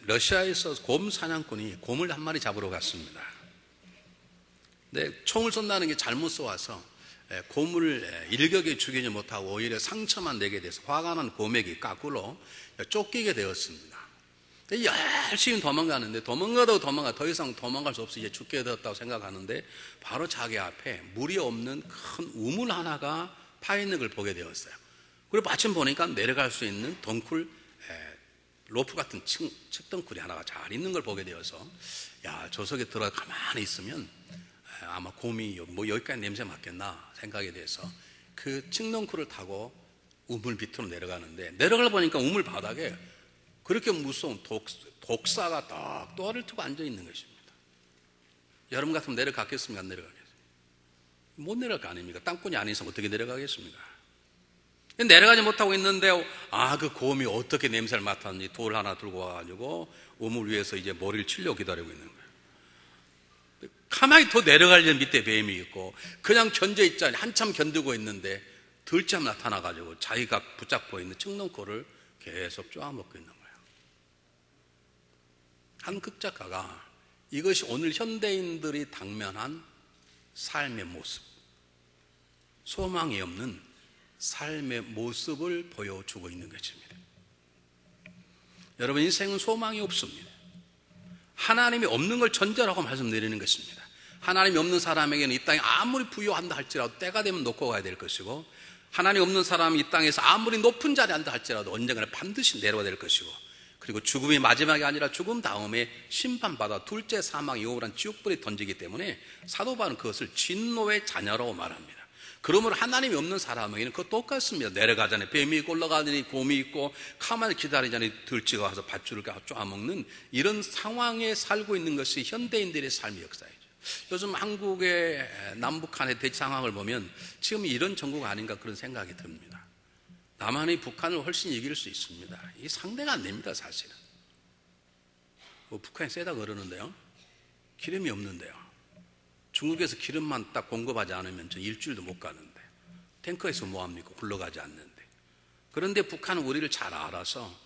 러시아에서 곰 사냥꾼이 곰을 한 마리 잡으러 갔습니다. 근데 총을 쏜다는 게 잘못 쏘아서 곰을 일격에 죽이지 못하고 오히려 상처만 내게 돼서 화가 난 곰에게 까꾸로 쫓기게 되었습니다. 열심히 도망가는데 도망가도 더 이상 도망갈 수 없이 이제 죽게 되었다고 생각하는데 바로 자기 앞에 물이 없는 큰 우물 하나가 파 있는 걸 보게 되었어요. 그리고 마침 보니까 내려갈 수 있는 덩굴 로프 같은 측덩굴이 하나가 잘 있는 걸 보게 되어서 야, 저 속에 들어가 가만히 있으면 아마 곰이 뭐 여기까지 냄새 맡겠나 생각이 돼서 그 측덩굴을 타고 우물 밑으로 내려가는데 내려가 보니까 우물 바닥에 그렇게 무서운 독사가 딱 또아를 트고 앉아 있는 것입니다. 여러분 같으면 내려가겠습니까? 안 내려가겠습니까? 못 내려갈 거 아닙니까? 땅꾼이 아니서 어떻게 내려가겠습니까? 내려가지 못하고 있는데 그 곰이 어떻게 냄새를 맡았는지 돌 하나 들고 와가지고 우물 위에서 이제 머리를 치려고 기다리고 있는 거예요. 가만히 더 내려가려면 밑에 뱀이 있고 그냥 견져 있잖아요. 한참 견디고 있는데 들쯤 나타나가지고 자기가 붙잡고 있는 측렁코를 계속 쪼아먹고 있는 거예요. 한 극작가가 이것이 오늘 현대인들이 당면한 삶의 모습, 소망이 없는 삶의 모습을 보여주고 있는 것입니다. 여러분, 인생은 소망이 없습니다. 하나님이 없는 걸 전제로 하고 말씀드리는 것입니다. 하나님이 없는 사람에게는 이 땅에 아무리 부유한다 할지라도 때가 되면 놓고 가야 될 것이고, 하나님 없는 사람이 이 땅에서 아무리 높은 자리에 앉아 할지라도 언젠가는 반드시 내려와야 될 것이고, 그리고 죽음이 마지막이 아니라 죽음 다음에 심판받아 둘째 사망 영원한 지옥불에 던지기 때문에 사도 바울은 그것을 진노의 자녀라고 말합니다. 그러므로 하나님이 없는 사람에게는 그거 똑같습니다. 내려가자니 뱀이 있고 올라가자니 곰이 있고 가만히 기다리자니 들쥐가 와서 밧줄을 쪼아먹는 이런 상황에 살고 있는 것이 현대인들의 삶의 역사이죠. 요즘 한국의 남북한의 대치 상황을 보면 지금 이런 정부가 아닌가 그런 생각이 듭니다. 남한이 북한을 훨씬 이길 수 있습니다. 이게 상대가 안 됩니다, 사실은. 북한이 세다고 그러는데요, 기름이 없는데요. 중국에서 기름만 딱 공급하지 않으면 전 일주일도 못 가는데, 탱커에서 뭐합니까? 굴러가지 않는데. 그런데 북한은 우리를 잘 알아서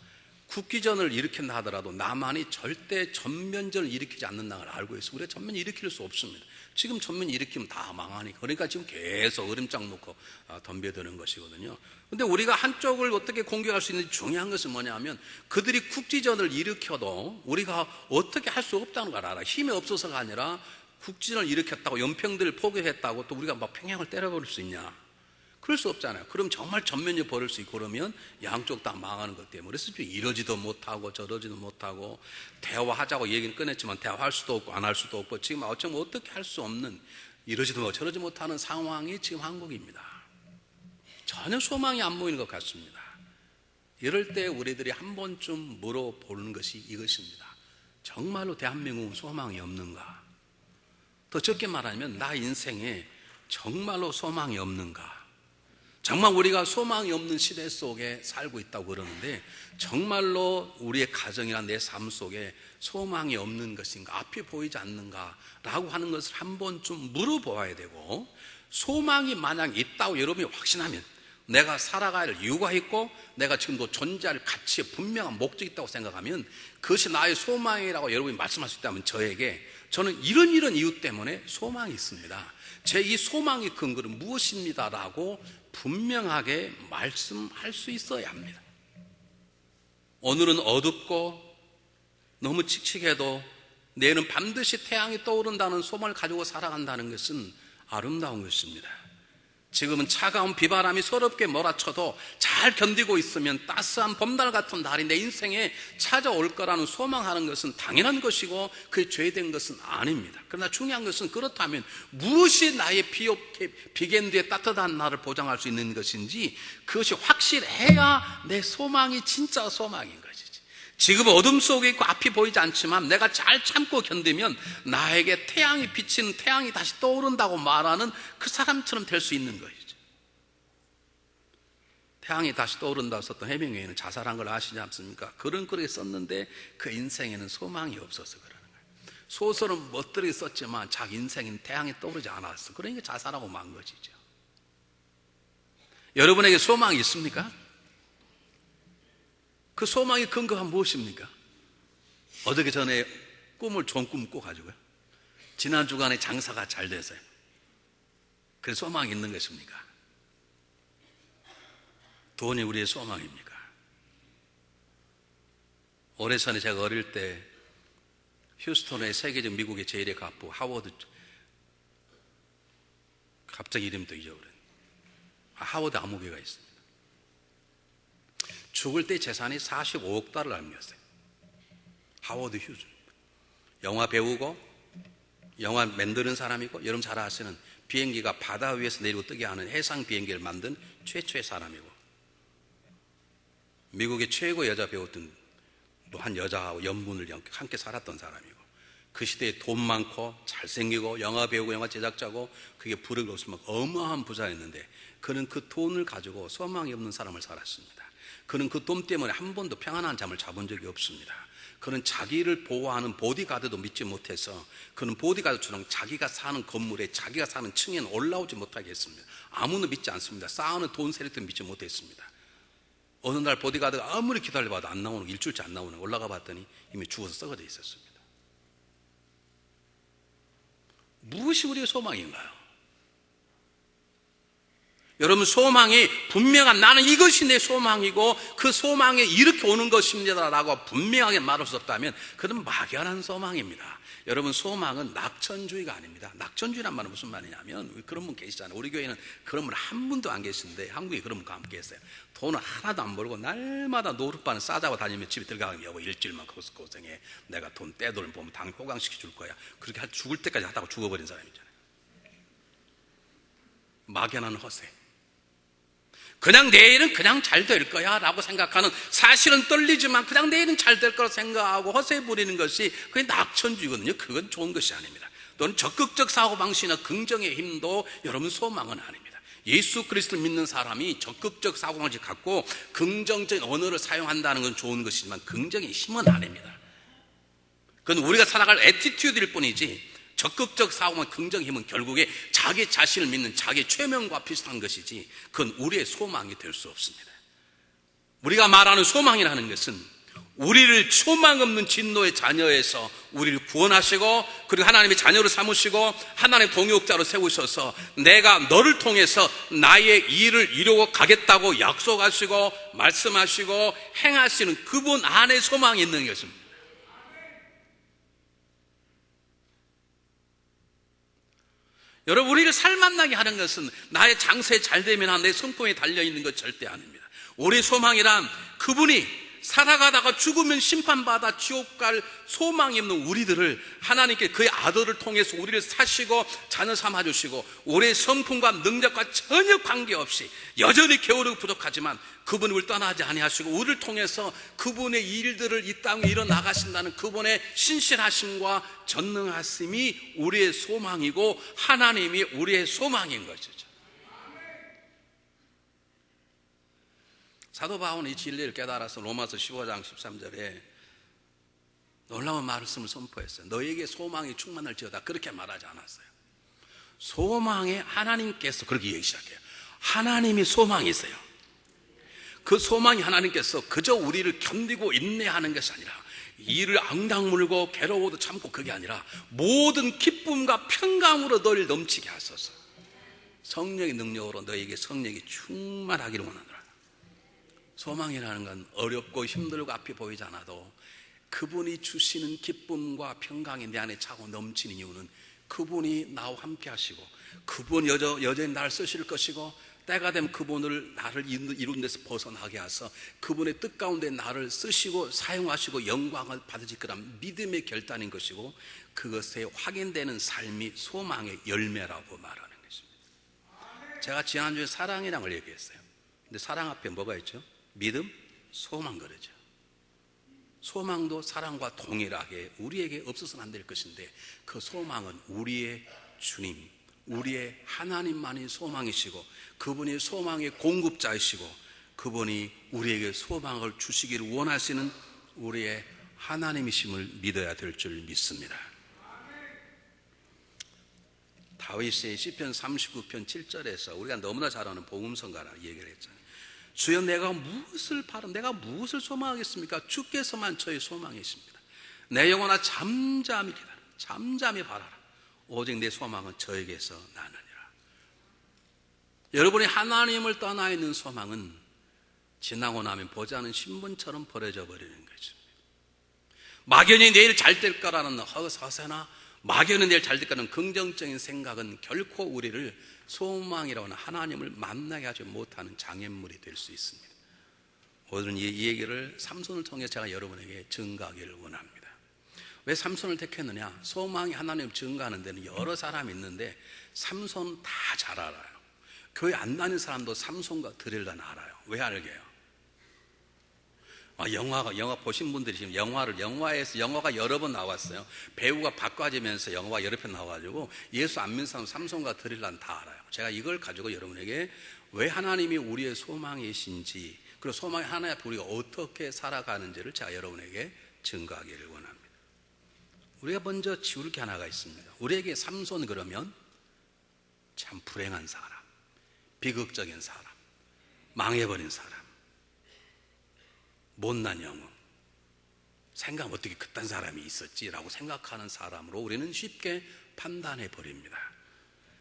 국기전을 일으킨다 하더라도 남한이 절대 전면전을 일으키지 않는다는 걸 알고 있어요. 우리가 전면 일으킬 수 없습니다. 지금 전면 일으키면 다 망하니까. 그러니까 지금 계속 으름장 놓고 덤벼드는 것이거든요. 근데 우리가 한쪽을 어떻게 공격할 수 있는지 중요한 것은 뭐냐면 그들이 국지전을 일으켜도 우리가 어떻게 할 수 없다는 걸 알아. 힘이 없어서가 아니라 국지전을 일으켰다고 연평들을 포기했다고 또 우리가 막 평양을 때려버릴 수 있냐? 그럴 수 없잖아요. 그럼 정말 전면이 벌일 수 있고 그러면 양쪽 다 망하는 것 때문에 그래서 이러지도 못하고 저러지도 못하고 대화하자고 얘기는 꺼냈지만 대화할 수도 없고 안 할 수도 없고 지금 어쩌면 어떻게 할 수 없는 이러지도 못하고 저러지 못하는 상황이 지금 한국입니다. 전혀 소망이 안 보이는 것 같습니다. 이럴 때 우리들이 한 번쯤 물어보는 것이 이것입니다. 정말로 대한민국은 소망이 없는가? 더 적게 말하면 나 인생에 정말로 소망이 없는가? 정말 우리가 소망이 없는 시대 속에 살고 있다고 그러는데 정말로 우리의 가정이나 내 삶 속에 소망이 없는 것인가, 앞이 보이지 않는가 라고 하는 것을 한 번쯤 물어보아야 되고, 소망이 만약 있다고 여러분이 확신하면 내가 살아가야 할 이유가 있고 내가 지금도 존재할 가치에 분명한 목적이 있다고 생각하면 그것이 나의 소망이라고 여러분이 말씀할 수 있다면 저는 이런 이유 때문에 소망이 있습니다, 제 이 소망의 근거는 무엇입니다 라고 분명하게 말씀할 수 있어야 합니다. 오늘은 어둡고 너무 칙칙해도 내일은 반드시 태양이 떠오른다는 소망을 가지고 살아간다는 것은 아름다운 것입니다. 지금은 차가운 비바람이 서럽게 몰아쳐도 잘 견디고 있으면 따스한 봄날 같은 날이 내 인생에 찾아올 거라는 소망하는 것은 당연한 것이고 그게 죄된 것은 아닙니다. 그러나 중요한 것은 그렇다면 무엇이 나의 비겐드의 따뜻한 날을 보장할 수 있는 것인지 그것이 확실해야 내 소망이 진짜 소망인 것이지. 지금 어둠 속에 있고 앞이 보이지 않지만 내가 잘 참고 견디면 나에게 태양이 비치는, 태양이 다시 떠오른다고 말하는 그 사람처럼 될 수 있는 것이죠. 태양이 다시 떠오른다고 썼던 해밍웨이는 자살한 걸 아시지 않습니까? 그런 글을 썼는데 그 인생에는 소망이 없어서 그러는 거예요. 소설은 멋들이 썼지만 자기 인생에는 태양이 떠오르지 않았어. 그러니까 자살하고 만 것이죠. 여러분에게 소망이 있습니까? 그 소망의 근거가 무엇입니까? 어저께 전에 꿈을 좋은 꿈 꿔가지고요. 지난 주간에 장사가 잘 돼서요. 그래서 소망이 있는 것입니까? 돈이 우리의 소망입니까? 오래전에 제가 어릴 때 휴스턴의 세계적 미국의 제1의 갑부 하워드, 갑자기 이름도 잊어버렸네. 하워드 암흑회가 있습니다. 죽을 때 재산이 45억 달러를 알면서요. 하워드 휴즈. 영화 배우고 영화 만드는 사람이고, 여러분 잘 아시는 비행기가 바다 위에서 내리고 뜨게 하는 해상 비행기를 만든 최초의 사람이고, 미국의 최고 여자 배우였던 한 여자하고 연분을 함께 살았던 사람이고, 그 시대에 돈 많고 잘생기고 영화 배우고 영화 제작자고 그게 부르고 없으면 어마어마한 부자였는데, 그는 그 돈을 가지고 소망이 없는 사람을 살았습니다. 그는 그 돈 때문에 한 번도 평안한 잠을 자본 적이 없습니다. 그는 자기를 보호하는 보디가드도 믿지 못해서 그는 보디가드처럼 자기가 사는 건물에 자기가 사는 층에는 올라오지 못하게 했습니다. 아무도 믿지 않습니다. 쌓아놓은 돈 세력도 믿지 못했습니다. 어느 날 보디가드가 아무리 기다려봐도 안 나오는, 일주일째 안 나오는, 올라가 봤더니 이미 죽어서 썩어져 있었습니다. 무엇이 우리의 소망인가요? 여러분, 소망이 분명한, 나는 이것이 내 소망이고 그 소망에 이렇게 오는 것입니다라고 분명하게 말할 수 없다면 그건 막연한 소망입니다. 여러분, 소망은 낙천주의가 아닙니다. 낙천주의란 말은 무슨 말이냐면, 그런 분 계시잖아요. 우리 교회는 그런 분 한 분도 안 계시는데 한국에 그런 분과 함께 했어요. 돈을 하나도 안 벌고 날마다 노릇반을 싸자고 다니면 집에 들어가면 여보 일주일만 거기서 고생해, 내가 돈 떼돈을 보면 당 호강시켜 줄 거야. 그렇게 죽을 때까지 하다가 죽어버린 사람이잖아요. 막연한 허세. 그냥 내일은 그냥 잘 될 거야 라고 생각하는, 사실은 떨리지만 그냥 내일은 잘 될 거라 생각하고 허세 부리는 것이 그게 낙천주의거든요. 그건 좋은 것이 아닙니다. 또는 적극적 사고방식이나 긍정의 힘도 여러분 소망은 아닙니다. 예수 그리스도를 믿는 사람이 적극적 사고방식을 갖고 긍정적인 언어를 사용한다는 건 좋은 것이지만 긍정의 힘은 아닙니다. 그건 우리가 살아갈 애티튜드일 뿐이지, 적극적 사고만 긍정 힘은 결국에 자기 자신을 믿는 자기 최면과 비슷한 것이지 그건 우리의 소망이 될 수 없습니다. 우리가 말하는 소망이라는 것은 우리를 소망 없는 진노의 자녀에서 우리를 구원하시고, 그리고 하나님의 자녀로 삼으시고 하나님의 동역자로 세우셔서 내가 너를 통해서 나의 일을 이루어 가겠다고 약속하시고 말씀하시고 행하시는 그분 안에 소망이 있는 것입니다. 여러분, 우리를 살만나게 하는 것은 나의 장세 잘 되면 내 성품에 달려있는 것 절대 아닙니다. 우리의 소망이란 그분이 살아가다가 죽으면 심판받아 지옥 갈 소망이 없는 우리들을 하나님께 그의 아들을 통해서 우리를 사시고 자녀 삼아주시고, 우리의 성품과 능력과 전혀 관계없이 여전히 게으르고 부족하지만 그분이 우리를 떠나지 아니하시고 우리를 통해서 그분의 일들을 이 땅에 이뤄나가신다는 그분의 신실하심과 전능하심이 우리의 소망이고 하나님이 우리의 소망인 것이죠. 사도 바울은 이 진리를 깨달아서 로마서 15장 13절에 놀라운 말씀을 선포했어요. 너에게 소망이 충만할지어다, 그렇게 말하지 않았어요. 소망에 하나님께서 그렇게 얘기 시작해요. 하나님이 소망이세요. 그 소망이 하나님께서 그저 우리를 견디고 인내하는 것이 아니라, 이를 앙당물고 괴로워도 참고 그게 아니라 모든 기쁨과 평강으로 너를 넘치게 하소서. 성령의 능력으로 너에게 성령이 충만하기를 원하노라. 소망이라는 건 어렵고 힘들고 앞이 보이지 않아도 그분이 주시는 기쁨과 평강이 내 안에 차고 넘치는 이유는 그분이 나와 함께 하시고 그분 여전히 나를 쓰실 것이고, 때가 되면 그분을 나를 이룬 데서 벗어나게 하셔서 그분의 뜻 가운데 나를 쓰시고 사용하시고 영광을 받으실 거란 믿음의 결단인 것이고, 그것에 확인되는 삶이 소망의 열매라고 말하는 것입니다. 제가 지난주에 사랑이라는 걸 얘기했어요. 근데 사랑 앞에 뭐가 있죠? 믿음, 소망 그러죠. 소망도 사랑과 동일하게 우리에게 없어서는 안 될 것인데, 그 소망은 우리의 주님, 우리의 하나님만이 소망이시고 그분이 소망의 공급자이시고 그분이 우리에게 소망을 주시기를 원하시는 우리의 하나님이심을 믿어야 될 줄 믿습니다. 다윗의 시편 39편 7절에서 우리가 너무나 잘 아는 복음성가라는 얘기를 했잖아요. 주여 내가 무엇을 바라, 내가 무엇을 소망하겠습니까? 주께서만 저의 소망이십니다. 내 영혼아 잠잠히 기다려. 잠잠히 바라라. 오직 내 소망은 저에게서 나느니라. 여러분이 하나님을 떠나 있는 소망은 지나고 나면 보지 않은 신분처럼 버려져 버리는 거죠. 막연히 내일 잘 될 거라는 허세나 막연히 내일 잘 될 거라는 긍정적인 생각은 결코 우리를 소망이라고 하는 하나님을 만나게 하지 못하는 장애물이 될 수 있습니다. 오늘은 이 얘기를 삼손을 통해 제가 여러분에게 증가하기를 원합니다. 왜 삼손을 택했느냐? 소망이 하나님을 증가하는 데는 여러 사람이 있는데 삼손 다 잘 알아요. 교회 안 다니는 사람도 삼손과 드릴라는 알아요. 왜 알게요? 영화 보신 분들이 지금 영화가 여러 번 나왔어요. 배우가 바꿔지면서 영화가 여러 편 나와가지고 예수 안 믿는 사람 삼손과 드릴라는 다 알아요. 제가 이걸 가지고 여러분에게 왜 하나님이 우리의 소망이신지, 그리고 소망이 하나님 앞에 우리가 어떻게 살아가는지를 제가 여러분에게 증거하기를 원합니다. 우리가 먼저 지울 게 하나가 있습니다. 우리에게 삼손 그러면 참 불행한 사람, 비극적인 사람, 망해버린 사람, 못난 영웅, 생각 어떻게 그딴 사람이 있었지라고 생각하는 사람으로 우리는 쉽게 판단해 버립니다.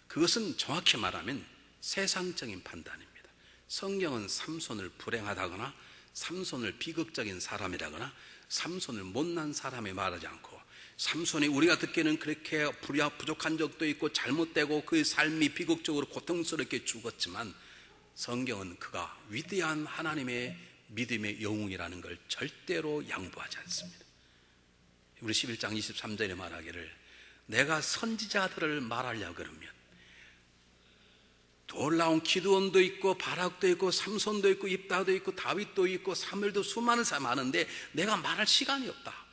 그것은 정확히 말하면 세상적인 판단입니다. 성경은 삼손을 불행하다거나 삼손을 비극적인 사람이라거나 삼손을 못난 사람이 말하지 않고, 삼손이 우리가 듣기에는 그렇게 부족한 적도 있고 잘못되고 그의 삶이 비극적으로 고통스럽게 죽었지만 성경은 그가 위대한 하나님의 믿음의 영웅이라는 걸 절대로 양보하지 않습니다. 우리 11장 23절에 말하기를 내가 선지자들을 말하려 그러면 놀라운 기드온도 있고 바락도 있고 삼손도 있고 입다도 있고 다윗도 있고 사무엘도 수많은 사람이 많은데 내가 말할 시간이 없다.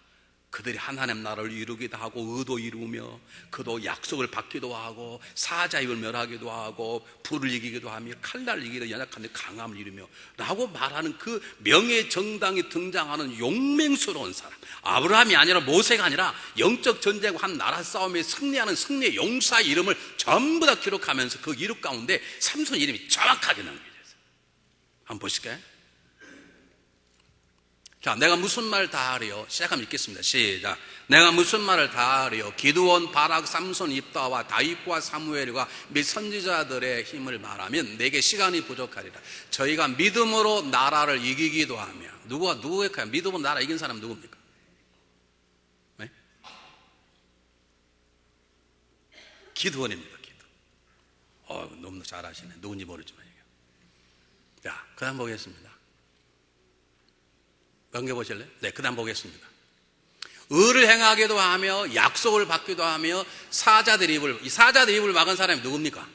그들이 하나님 나라를 이루기도 하고 의도 이루며 그도 약속을 받기도 하고 사자입을 멸하기도 하고 불을 이기기도 하며 칼날을 이기기도 연약한데 강함을 이루며 라고 말하는 그 명예 정당이 등장하는 용맹스러운 사람, 아브라함이 아니라 모세가 아니라 영적 전쟁과 한 나라 싸움에 승리하는 승리의 용사의 이름을 전부 다 기록하면서 그 이름 가운데 삼손 이름이 정확하게 남겨져 있어요. 한번 보실까요? 자, 내가 무슨 말을 다 하리요? 시작하면 읽겠습니다. 시작. 내가 무슨 말을 다 하리요? 기드온, 바락, 삼손, 입다와 다윗과 사무엘과 및 선지자들의 힘을 말하면 내게 시간이 부족하리라. 저희가 믿음으로 나라를 이기기도 하며, 누구일까요? 믿음으로 나라 이긴 사람은 누굽니까? 네? 기드온입니다. 기드온. 너무 잘하시네. 누군지 모르지만. 자, 그 다음 보겠습니다. 넘겨보실래요? 네, 그 다음 보겠습니다. 의를 행하기도 하며 약속을 받기도 하며 사자들 입을 막은 사람이 누굽니까?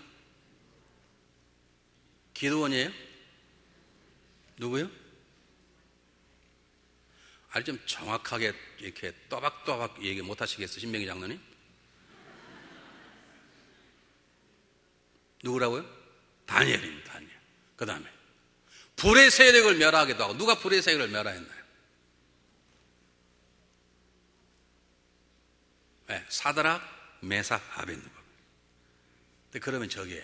기드온이에요? 누구요? 아니 좀 정확하게 이렇게 또박또박 얘기 못 하시겠어요? 신명기 장로님? 누구라고요? 다니엘입니다. 다니엘. 그 다음에 불의 세력을 멸하기도 하고, 누가 불의 세력을 멸하였나요? 네, 사드락, 메삭, 아벤느고. 근데 그러면 저기에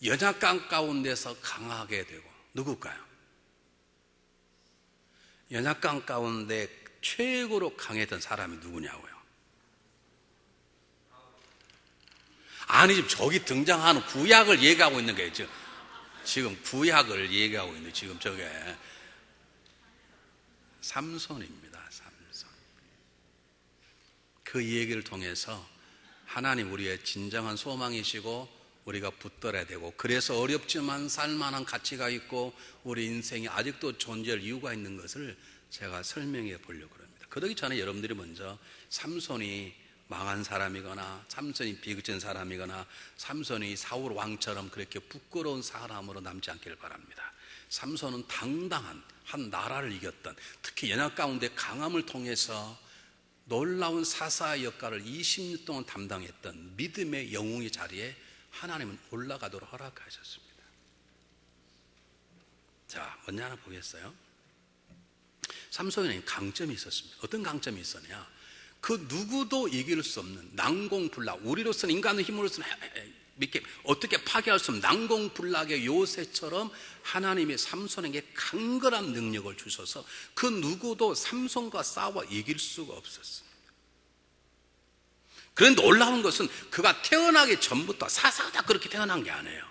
연약감 가운데서 강하게 되고 누굴까요? 연약감 가운데 최고로 강했던 사람이 누구냐고요? 아니 지금 저기 등장하는 구약을 얘기하고 있는 거예요. 지금 구약을 얘기하고 있는데 지금 저게 삼손입니다. 삼손. 그 얘기를 통해서 하나님 우리의 진정한 소망이시고 우리가 붙들어야 되고, 그래서 어렵지만 살만한 가치가 있고 우리 인생이 아직도 존재할 이유가 있는 것을 제가 설명해 보려고 합니다. 그러기 전에 여러분들이 먼저 삼손이 망한 사람이거나 삼손이 비극적인 사람이거나 삼손이 사울 왕처럼 그렇게 부끄러운 사람으로 남지 않기를 바랍니다. 삼손은 당당한 한 나라를 이겼던, 특히 연약 가운데 강함을 통해서 놀라운 사사의 역할을 20년 동안 담당했던 믿음의 영웅의 자리에 하나님은 올라가도록 허락하셨습니다. 자, 먼저 하나 보겠어요? 삼손에는 강점이 있었습니다. 어떤 강점이 있었냐? 그 누구도 이길 수 없는 난공불락, 우리로서는 인간의 힘으로서는 어떻게 파괴할 수 없는 난공불락의 요새처럼 하나님이 삼손에게 강건한 능력을 주셔서 그 누구도 삼손과 싸워 이길 수가 없었습니다. 그런데 놀라운 것은 그가 태어나기 전부터 사사가 그렇게 태어난 게 아니에요.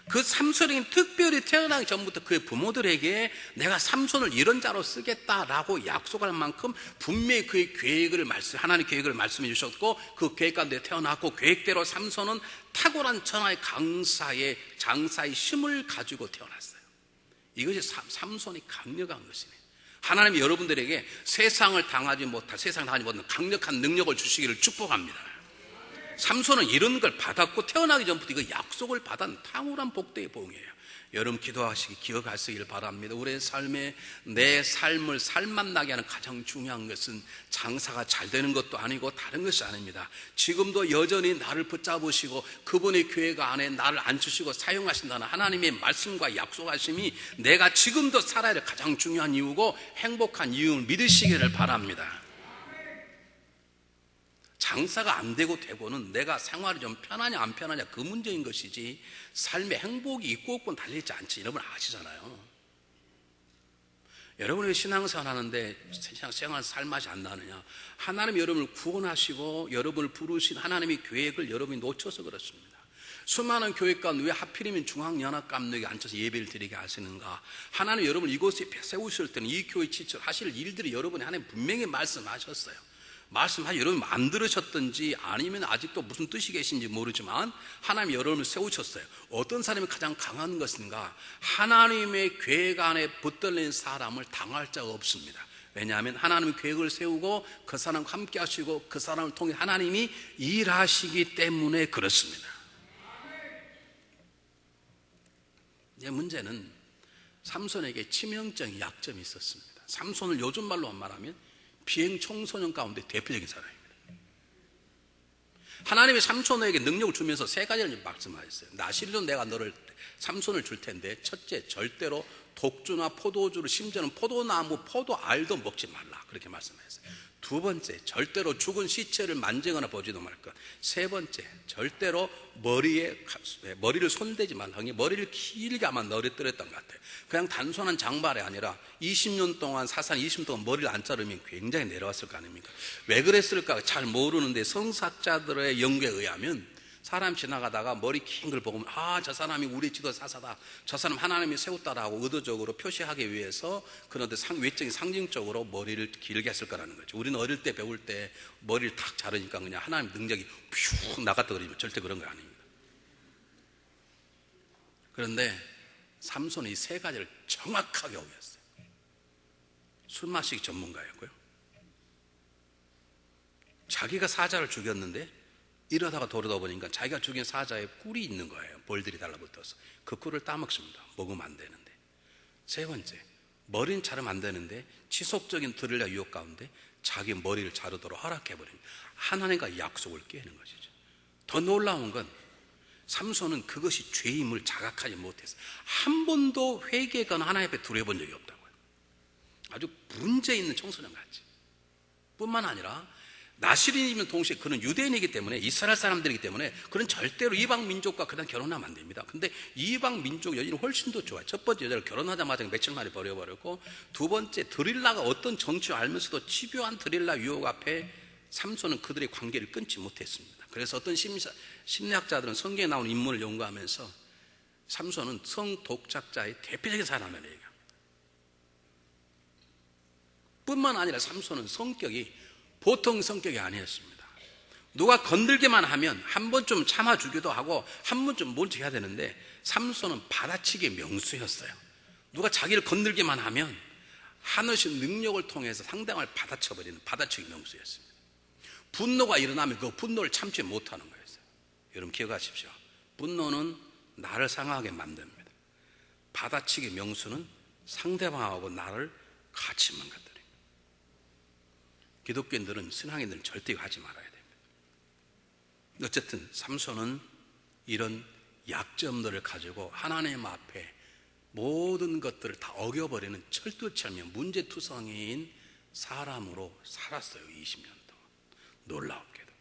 그 삼손이 특별히 태어나기 전부터 그의 부모들에게 내가 삼손을 이런 자로 쓰겠다라고 약속할 만큼 분명히 그의 계획을 하나님의 계획을 말씀해 주셨고, 그 계획 가운데 태어났고, 계획대로 삼손은 탁월한 천하의 장사의 힘을 가지고 태어났어요. 이것이 삼손이 강력한 것이네요. 하나님이 여러분들에게 세상을 당하지 못한 강력한 능력을 주시기를 축복합니다. 삼손은 이런 걸 받았고 태어나기 전부터 이거 약속을 받은 탕후한 복대의 보응이에요. 여러분 기억하시길 바랍니다. 우리의 삶에 내 삶을 살맛나게 하는 가장 중요한 것은 장사가 잘 되는 것도 아니고 다른 것이 아닙니다. 지금도 여전히 나를 붙잡으시고 그분의 교회 안에 나를 앉히시고 사용하신다는 하나님의 말씀과 약속하심이 내가 지금도 살아야 할 가장 중요한 이유고 행복한 이유를 믿으시기를 바랍니다. 장사가 안 되고 되고는 내가 생활이 좀 편하냐 안 편하냐 그 문제인 것이지 삶의 행복이 있고 없고는 달려있지 않지. 여러분 아시잖아요. 여러분이 신앙생활 하는데 신앙생활 살맛이 안 나느냐? 하나님이 여러분을 구원하시고 여러분을 부르신 하나님의 계획을 여러분이 놓쳐서 그렇습니다. 수많은 교회 가운데 왜 하필이면 중앙연합감독에 앉혀서 예배를 드리게 하시는가? 하나님 여러분을 이곳에 세우실 때는 이 교회 지출 하실 일들이 여러분이 하나님 분명히 말씀하셨어요. 말씀하시 여러분이 안 들으셨든지 아니면 아직도 무슨 뜻이 계신지 모르지만 하나님이 여러분을 세우셨어요. 어떤 사람이 가장 강한 것인가? 하나님의 계획 안에 붙들린 사람을 당할 자가 없습니다. 왜냐하면 하나님의 계획을 세우고 그 사람과 함께 하시고 그 사람을 통해 하나님이 일하시기 때문에 그렇습니다. 이제 문제는 삼손에게 치명적인 약점이 있었습니다. 삼손을 요즘 말로 말하면 비행 청소년 가운데 대표적인 사람입니다. 하나님이 삼손에게 능력을 주면서 세 가지를 말씀하셨어요. 나시리로 내가 너를 삼손을 줄 텐데, 첫째, 절대로 독주나 포도주를, 심지어는 포도나무, 포도알도 먹지 말라, 그렇게 말씀하셨어요. 두 번째, 절대로 죽은 시체를 만지거나 보지도 말 것. 세 번째, 절대로 머리를 손대지 말라. 머리를 길게 아마 너리뜨렸던 것 같아요. 그냥 단순한 장발이 아니라 20년 동안 사상 20년 동안 머리를 안 자르면 굉장히 내려왔을 거 아닙니까? 왜 그랬을까 잘 모르는데 성사자들의 연구에 의하면 사람 지나가다가 머리 긴 걸 보면 저 사람이 우리 지도 사사다, 저 사람 하나님이 세웠다라고 의도적으로 표시하기 위해서 그런데 외적인 상징적으로 머리를 길게 했을 거라는 거죠. 우리는 어릴 때 배울 때 머리를 탁 자르니까 그냥 하나님 능력이 퓨 나갔다 그러면 절대 그런 거 아닙니다. 그런데 삼손이 이 세 가지를 정확하게 어겼어요. 술 마시기 전문가였고요, 자기가 사자를 죽였는데 이러다가 돌아다 보니까 자기가 죽인 사자에 꿀이 있는 거예요. 벌들이 달라붙어서 그 꿀을 따먹습니다. 먹으면 안 되는데. 세 번째, 머리는 자르면 안 되는데 지속적인 드릴라 유혹 가운데 자기 머리를 자르도록 허락해버립니다. 하나님과 약속을 깨는 것이죠. 더 놀라운 건 삼손은 그것이 죄임을 자각하지 못해서 한 번도 회개거나 하나님 앞에 두려워본 적이 없다고요. 아주 문제 있는 청소년 같이. 뿐만 아니라 나시린이면 동시에 그는 유대인이기 때문에, 이스라엘 사람들이기 때문에 그는 절대로 이방 민족과 그냥 결혼하면 안 됩니다. 근데 이방 민족 여인은 훨씬 더 좋아요. 첫 번째, 여자를 결혼하자마자 며칠 만에 버려버렸고, 두 번째, 드릴라가 어떤 정치 알면서도 집요한 드릴라 유혹 앞에 삼손은 그들의 관계를 끊지 못했습니다. 그래서 어떤 심리학자들은 성경에 나오는 인물을 연구하면서 삼손은 성독착자의 대표적인 사람이라고 얘기합니다. 뿐만 아니라 삼손은 성격이 보통 성격이 아니었습니다. 누가 건들기만 하면 한 번쯤 참아주기도 하고 한 번쯤 뭔지 해야 되는데, 삼손은 받아치기의 명수였어요. 누가 자기를 건들기만 하면 하늘신 능력을 통해서 상대방을 받아쳐버리는 받아치기 명수였습니다. 분노가 일어나면 그 분노를 참지 못하는 거였어요. 여러분 기억하십시오. 분노는 나를 상하게 만듭니다. 받아치기 명수는 상대방하고 나를 같이 망가뜨립니다. 기독교인들은, 신앙인들은 절대 하지 말아야 됩니다. 어쨌든 삼손은 이런 약점들을 가지고 하나님 앞에 모든 것들을 다 어겨버리는 철두철미한 문제투성이인 사람으로 살았어요. 20년 동안. 놀랍게도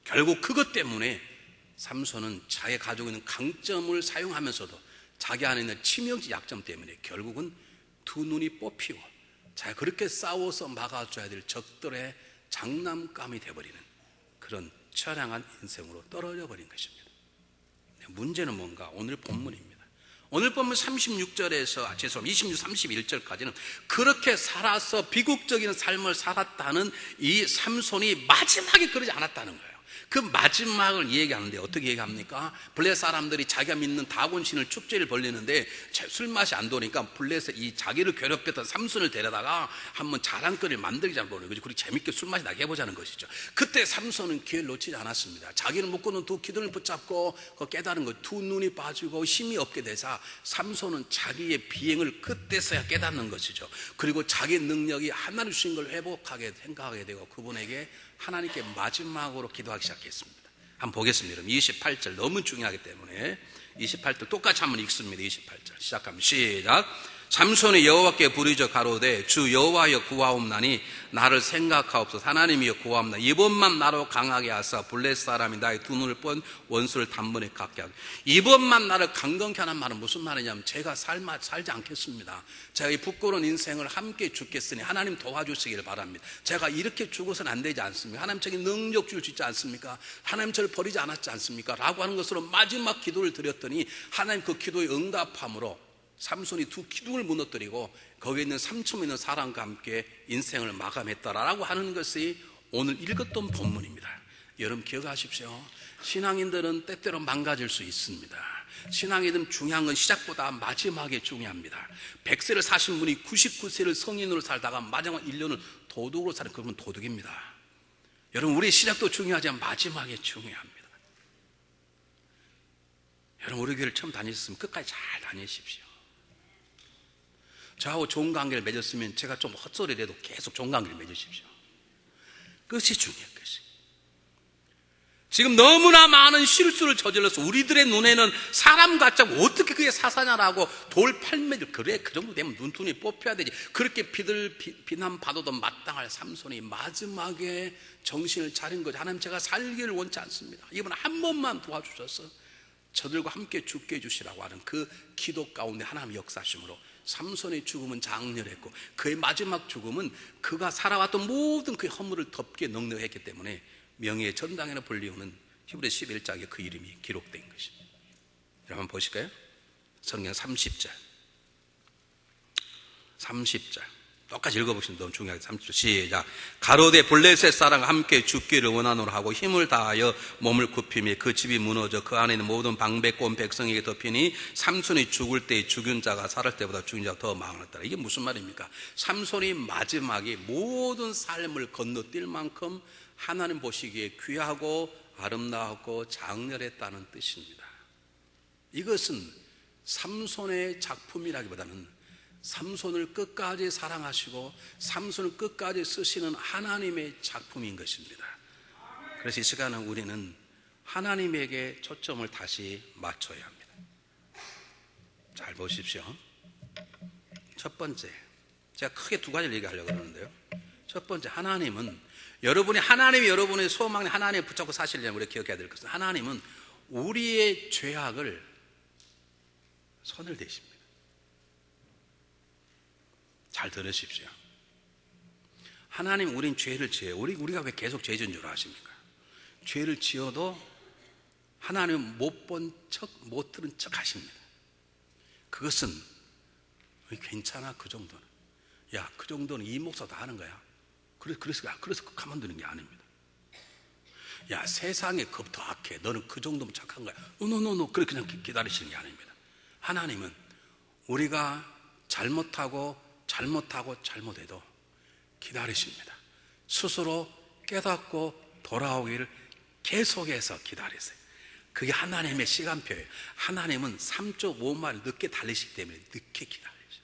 결국 그것 때문에 삼손은 자기가 가지고 있는 강점을 사용하면서도 자기 안에 있는 치명적 약점 때문에 결국은 두 눈이 뽑히고 자기가 그렇게 싸워서 막아줘야 될 적들의 장난감이 되어버리는 그런 처량한 인생으로 떨어져 버린 것입니다. 문제는 뭔가? 오늘 본문입니다. 오늘 본문 36절에서 26, 31절까지는 그렇게 살아서 비극적인 삶을 살았다는 이 삼손이 마지막에 그러지 않았다는 거예요. 그 마지막을 얘기하는데 어떻게 얘기합니까? 블레 사람들이 자기가 믿는 다곤신을 축제를 벌리는데 술맛이 안 도니까 블레에서 이 자기를 괴롭혔던 삼손을 데려다가 한번 자랑거리를 만들자는 거예요. 그리고 재밌게 술맛이 나게 해보자는 것이죠. 그때 삼손은 기회를 놓치지 않았습니다. 자기를 묶고는 두 기둥을 붙잡고 깨달은 거, 두 눈이 빠지고 힘이 없게 되자 삼손은 자기의 비행을 그때서야 깨닫는 것이죠. 그리고 자기 능력이 하나님 주신 걸 회복하게 생각하게 되고 그분에게 하나님께 마지막으로 기도하기 시작했습니다. 한번 보겠습니다. 28절 너무 중요하기 때문에 28절 똑같이 한번 읽습니다. 28절 시작하면 시작. 삼손이 여호와께 부르짖어 가로되 주 여호와여 구하옵나니 나를 생각하옵소서. 하나님이여 구하옵나니 이번만 나로 강하게 하사 블레 사람이 나의 두 눈을 뻔 원수를 단번에 갖게 하고. 이번만 나를 강건케 하는 말은 무슨 말이냐면 제가 살지 않겠습니다. 제가 이 부끄러운 인생을 함께 죽겠으니 하나님 도와주시기를 바랍니다. 제가 이렇게 죽어서는 안 되지 않습니까? 하나님 저에게 능력 줄 수 있지 않습니까? 하나님 저를 버리지 않았지 않습니까? 라고 하는 것으로 마지막 기도를 드렸더니 하나님 그 기도의 응답함으로 삼손이 두 기둥을 무너뜨리고 거기에 있는 3층에 있는 사람과 함께 인생을 마감했다라고 하는 것이 오늘 읽었던 본문입니다. 여러분 기억하십시오. 신앙인들은 때때로 망가질 수 있습니다. 신앙이든 중요한 건 시작보다 마지막에 중요합니다. 100세를 사신 분이 99세를 성인으로 살다가 마지막 1년을 도둑으로 사는 그런 도둑입니다. 여러분 우리 시작도 중요하지만 마지막에 중요합니다. 여러분 우리 교회를 처음 다니셨으면 끝까지 잘 다니십시오. 저하고 좋은 관계를 맺었으면 제가 좀 헛소리를 해도 계속 좋은 관계를 맺으십시오. 그것이 중요한 것이. 지금 너무나 많은 실수를 저질러서 우리들의 눈에는 사람 같지 않고 어떻게 그게 사사냐라고 돌팔매들 그래 그 정도 되면 눈tun이 뽑혀야 되지. 그렇게 비난받아도 마땅할 삼손이 마지막에 정신을 차린 거죠. 하나님 제가 살기를 원치 않습니다. 이번 한 번만 도와주셔서 저들과 함께 죽게 해주시라고 하는 그 기도 가운데 하나님 역사심으로 삼손의 죽음은 장렬했고 그의 마지막 죽음은 그가 살아왔던 모든 그의 허물을 덮기에 넉넉했기 때문에 명예의 전당에는 불리우는 히브리서 11장에 그 이름이 기록된 것입니다. 여러분 한번 보실까요? 성경 30절 똑같이 읽어보시면 너무 중요하게 30절 시작. 가로되 블레셋 사람과 함께 죽기를 원하노라 하고 힘을 다하여 몸을 굽히며 그 집이 무너져 그 안에 있는 모든 방백고 온 백성에게 덮이니 삼손이 죽을 때 죽은 자가 살을 때보다 죽은 자가 더 많았더라. 이게 무슨 말입니까? 삼손이 마지막에 모든 삶을 건너뛸 만큼 하나님 보시기에 귀하고 아름다웠고 장렬했다는 뜻입니다. 이것은 삼손의 작품이라기보다는 삼손을 끝까지 사랑하시고 삼손을 끝까지 쓰시는 하나님의 작품인 것입니다. 그래서 이 시간은 우리는 하나님에게 초점을 다시 맞춰야 합니다. 잘 보십시오. 첫 번째, 제가 크게 두 가지를 얘기하려고 그러는데요. 첫 번째, 하나님이 여러분의 소망에 하나님을 붙잡고 사시려면 우리가 기억해야 될 것은 하나님은 우리의 죄악을 손을 대십니다. 잘 들으십시오. 하나님 우린 죄를 지어요. 우리가 왜 계속 죄 지은 줄 아십니까? 죄를 지어도 하나님은 못 본 척, 못 들은 척 하십니다. 그것은 괜찮아 그 정도는. 야, 그 정도는 이 목사 다 하는 거야. 그래서 가만두는 게 아닙니다. 야, 세상에 그것 더 악해. 너는 그 정도면 착한 거야. 노노노노. 그렇게 그냥 기다리시는 게 아닙니다. 하나님은 우리가 잘못해도 기다리십니다. 스스로 깨닫고 돌아오기를 계속해서 기다리세요. 그게 하나님의 시간표예요. 하나님은 3.5마일 늦게 달리시기 때문에 늦게 기다리죠.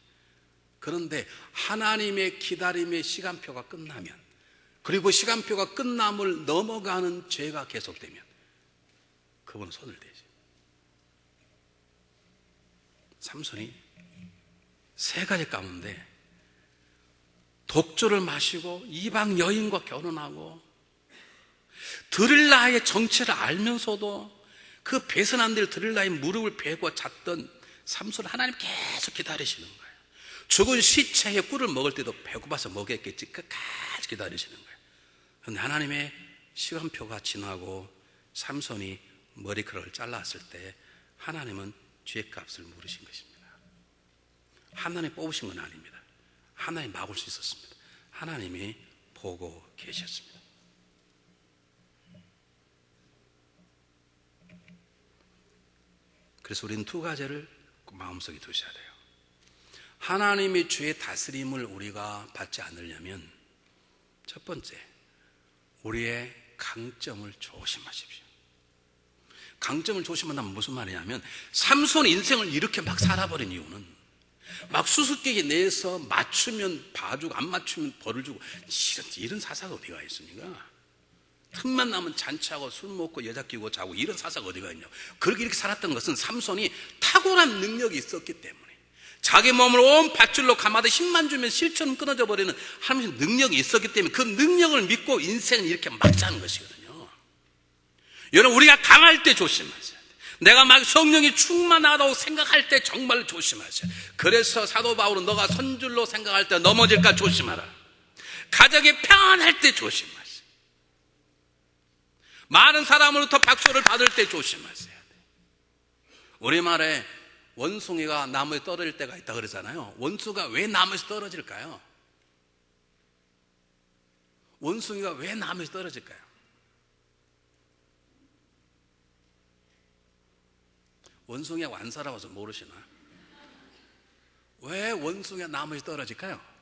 그런데 하나님의 기다림의 시간표가 끝나면, 그리고 시간표가 끝남을 넘어가는 죄가 계속되면 그분은 손을 대죠. 삼손이 세 가지 가운데 독주를 마시고 이방 여인과 결혼하고 드릴라의 정체를 알면서도 그 배선한 들 드릴라의 무릎을 베고 잤던 삼손을 하나님 계속 기다리시는 거예요. 죽은 시체의 꿀을 먹을 때도 배고파서 먹였겠지 끝까지 기다리시는 거예요. 그런데 하나님의 시간표가 지나고 삼손이 머리카락을 잘랐을 때 하나님은 죄값을 물으신 것입니다. 하나님 뽑으신 건 아닙니다. 하나님 막을 수 있었습니다. 하나님이 보고 계셨습니다. 그래서 우리는 두 가지를 마음속에 두셔야 돼요. 하나님의 죄의 다스림을 우리가 받지 않으려면 첫 번째, 우리의 강점을 조심하십시오. 강점을 조심한다면 무슨 말이냐면 삼손의 인생을 이렇게 막 살아버린 이유는 막 수수께끼 내서 맞추면 봐주고 안 맞추면 벌을 주고 이런 사사가 어디가 있습니까? 틈만 나면 잔치하고 술 먹고 여자 끼고 자고 이런 사사가 어디가 있냐고. 그렇게 이렇게 살았던 것은 삼손이 탁월한 능력이 있었기 때문에 자기 몸을 온 밧줄로 감아도 힘만 주면 실처럼 끊어져 버리는 하나님의 능력이 있었기 때문에 그 능력을 믿고 인생을 이렇게 막 사는 것이거든요. 여러분, 우리가 강할 때 조심하세요. 내가 막 성령이 충만하다고 생각할 때 정말 조심하세요. 그래서 사도 바울은 너가 선줄로 생각할 때 넘어질까 조심하라. 가정이 평안할 때 조심하세요. 많은 사람으로부터 박수를 받을 때 조심하세요. 우리말에 원숭이가 나무에 떨어질 때가 있다 그러잖아요. 원수가 왜 나무에서 떨어질까요? 원숭이가 왜 나무에서 떨어질까요? 원숭이하고 안 살아봐서 모르시나? 왜 원숭이가 나무에서 떨어질까요?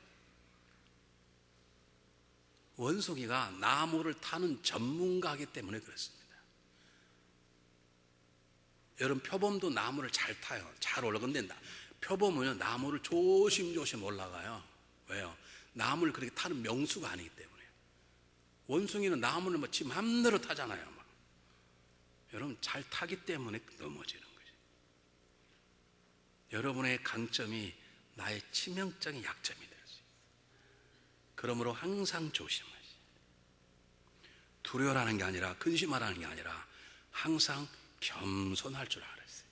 원숭이가 나무를 타는 전문가이기 때문에 그렇습니다. 여러분, 표범도 나무를 잘 타요. 잘 올라가는데 표범은요, 나무를 조심조심 올라가요. 왜요? 나무를 그렇게 타는 명수가 아니기 때문에. 원숭이는 나무를 지 맘대로 타잖아요. 막. 여러분, 잘 타기 때문에 넘어지는 거죠. 여러분의 강점이 나의 치명적인 약점이 되어요. 그러므로 항상 조심하세요. 두려워하는 게 아니라 근심하라는 게 아니라 항상 겸손할 줄 알았어요.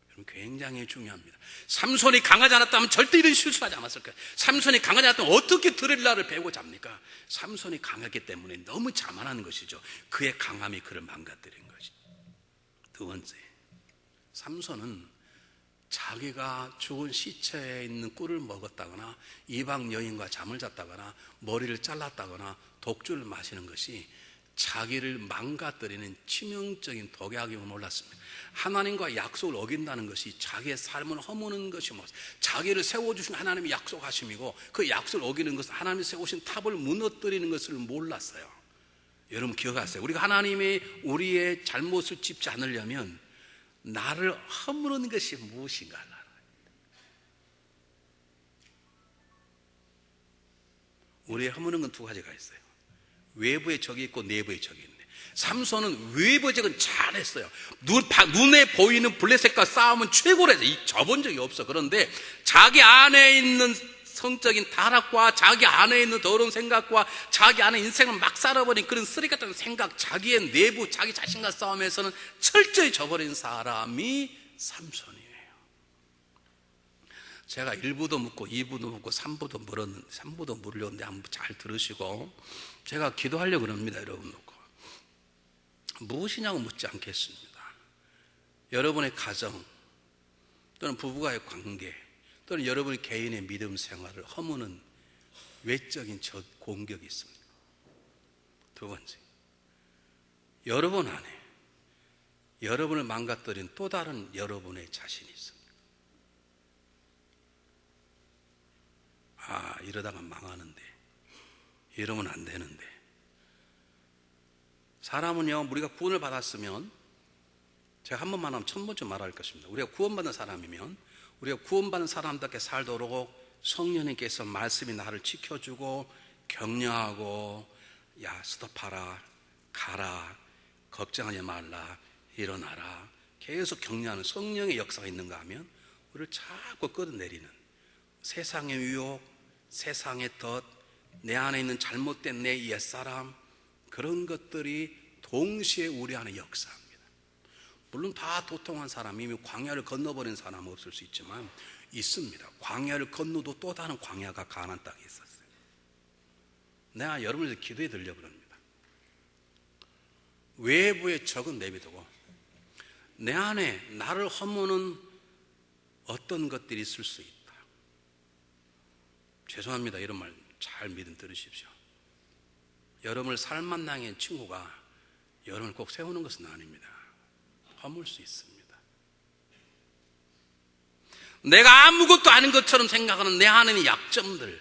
여러분, 굉장히 중요합니다. 삼손이 강하지 않았다면 절대 이런 실수하지 않았을 거예요. 삼손이 강하지 않았다면 어떻게 드릴라를 배우고 잡니까? 삼손이 강했기 때문에 너무 자만한 것이죠. 그의 강함이 그를 망가뜨린 것이죠. 두 번째, 삼손은 자기가 죽은 시체에 있는 꿀을 먹었다거나 이방 여인과 잠을 잤다거나 머리를 잘랐다거나 독주를 마시는 것이 자기를 망가뜨리는 치명적인 독약임을 몰랐습니다. 하나님과 약속을 어긴다는 것이 자기의 삶을 허무는 것이 자기를 세워주신 하나님의 약속하심이고 그 약속을 어기는 것은 하나님이 세우신 탑을 무너뜨리는 것을 몰랐어요. 여러분 기억하세요. 우리가 하나님이 우리의 잘못을 짚지 않으려면 나를 허무는 것이 무엇인가 알아야 합니다. 우리의 허무는 건 두 가지가 있어요. 외부의 적이 있고 내부의 적이 있는데 삼손은 외부의 적은 잘했어요. 눈에 보이는 블레셋과 싸우면 최고로 해서 접은 적이 없어. 그런데 자기 안에 있는 성적인 타락과 자기 안에 있는 더러운 생각과 자기 안에 인생을 막 살아버린 그런 쓰레기 같은 생각, 자기의 내부, 자기 자신과 싸움에서는 철저히 져버린 사람이 삼손이에요. 제가 1부도 묻고 2부도 묻고 3부도 물렸는데 한번 잘 들으시고 제가 기도하려고 합니다. 여러분 놓고 무엇이냐고 묻지 않겠습니다. 여러분의 가정 또는 부부와의 관계 또는 여러분의 개인의 믿음 생활을 허무는 외적인 공격이 있습니다. 두 번째, 여러분 안에 여러분을 망가뜨린 또 다른 여러분의 자신이 있습니다. 아, 이러다가 망하는데, 이러면 안 되는데. 사람은요, 우리가 구원을 받았으면, 제가 한 번만 하면 1000번째 말할 것입니다. 우리가 구원받은 사람이면, 우리가 구원받은 사람답게 살도록 성령님께서 말씀이 나를 지켜주고, 격려하고, 야, 스톱하라, 가라, 걱정하지 말라, 일어나라. 계속 격려하는 성령의 역사가 있는가 하면, 우리를 자꾸 끌어내리는 세상의 유혹, 세상의 덫, 내 안에 있는 잘못된 내 옛사람, 그런 것들이 동시에 우리 안에 역사합니다. 물론 다 도통한 사람, 이미 광야를 건너버린 사람은 없을 수 있지만 있습니다. 광야를 건너도 또 다른 광야가 가나안 땅에 있었어요. 내가 여러분에게 기도해 드리려고 합니다. 외부의 적은 내비두고 내 안에 나를 허무는 어떤 것들이 있을 수 있다. 죄송합니다. 이런 말 잘 믿음 들으십시오. 여러분을 살만당한 친구가 여러분을 꼭 세우는 것은 아닙니다. 허물 수 있습니다. 내가 아무것도 아닌 것처럼 생각하는 내 안의 약점들,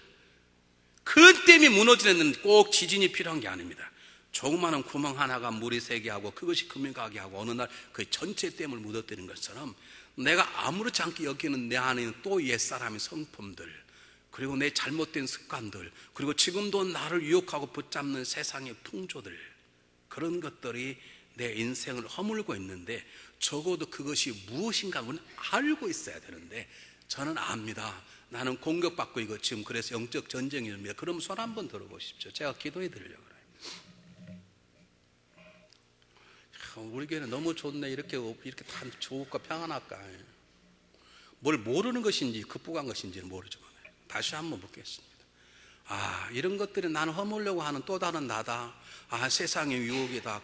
그 때문에 무너지는 꼭 지진이 필요한 게 아닙니다. 조그마한 구멍 하나가 물이 새게 하고 그것이 금이 가게 하고 어느 날 그 전체 댐을 묻어뜨리는 것처럼 내가 아무렇지 않게 여기는 내 안에 있는 또 옛사람의 성품들, 그리고 내 잘못된 습관들, 그리고 지금도 나를 유혹하고 붙잡는 세상의 풍조들, 그런 것들이 내 인생을 허물고 있는데 적어도 그것이 무엇인가 우리는 알고 있어야 되는데 저는 압니다. 나는 공격받고 이거 지금 그래서 영적 전쟁입니다. 그럼 손 한번 들어보십시오. 제가 기도해 드리려고 그래요. 우리 교회는 너무 좋네. 이렇게 다 좋을까 평안할까. 뭘 모르는 것인지 급부한 것인지는 모르지만 다시 한번 묻겠습니다. 이런 것들이 나는 허물려고 하는 또 다른 나다. 세상의 유혹이다.